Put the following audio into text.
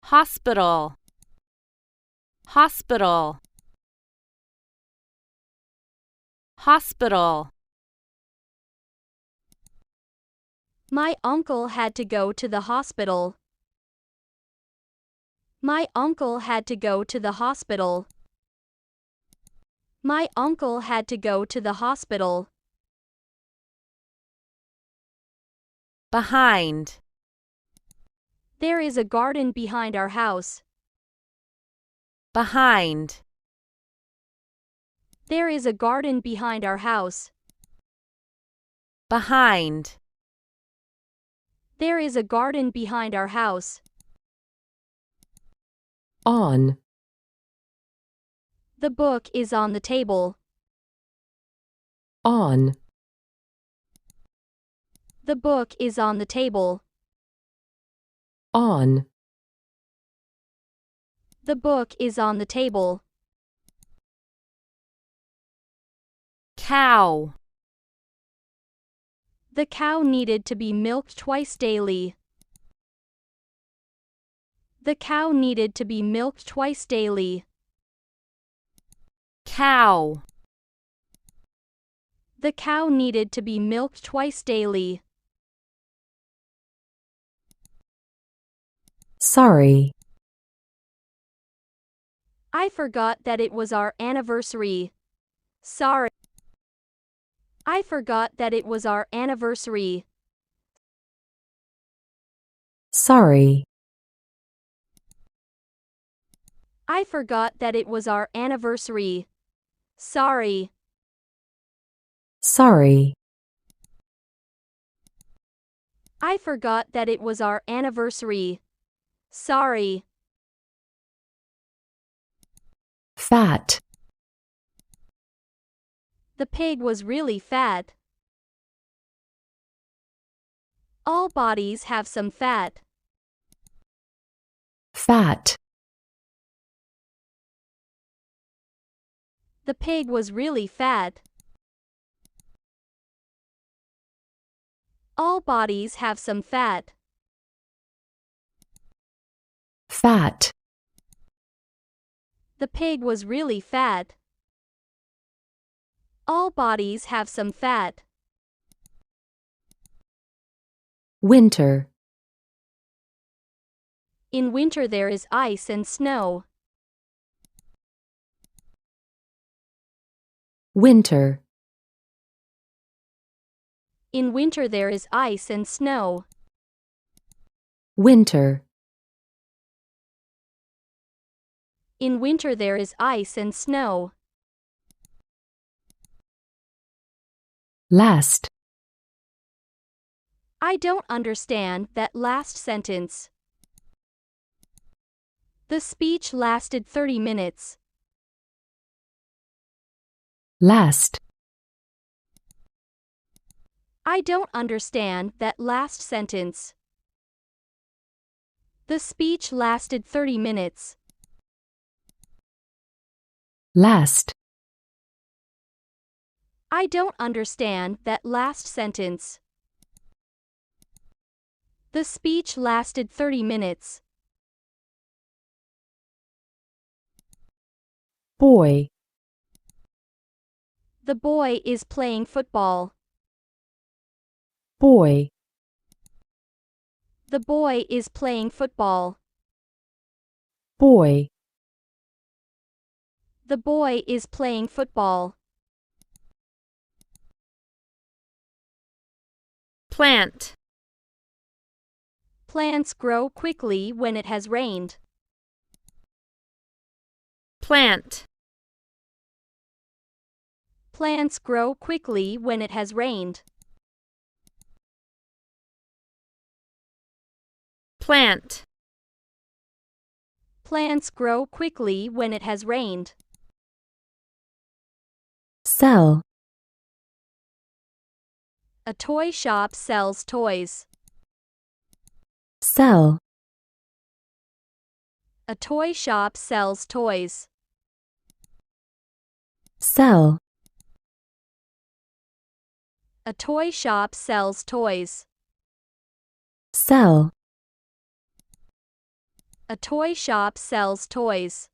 hospital, hospital, hospital. My uncle had to go to the hospital. My uncle had to go to the hospital. My uncle had to go to the hospital. Behind. There is a garden behind our house. Behind. There is a garden behind our house. Behind. There is a garden behind our house. On. The book is on the table. On. The book is on the table. On. The book is on the table. Cow. The cow needed to be milked twice daily. The cow needed to be milked twice daily. Cow. The cow needed to be milked twice daily. Sorry. I forgot that it was our anniversary. Sorry. I forgot that it was our anniversary. Sorry. I forgot that it was our anniversary. Sorry. Sorry. I forgot that it was our anniversary. Sorry. Fat. The pig was really fat. All bodies have some fat. Fat. The pig was really fat. All bodies have some fat. Fat. The pig was really fat. All bodies have some fat. Winter. In winter there is ice and snow. Winter. In winter there is ice and snow. Winter. In winter there is ice and snow. Last. I don't understand that last sentence. The speech lasted 30 minutes. Last. I don't understand that last sentence. The speech lasted 30 minutes. Last. I don't understand that last sentence. The speech lasted 30 minutes. Boy. The boy is playing football. Boy. The boy is playing football. Boy. The boy is playing football. Plant. Plants grow quickly when it has rained. Plant. Plants grow quickly when it has rained. Plant. Plants grow quickly when it has rained. Sell. A toy shop sells toys. Sell. A toy shop sells toys. Sell. A toy shop sells toys. Sell. A toy shop sells toys.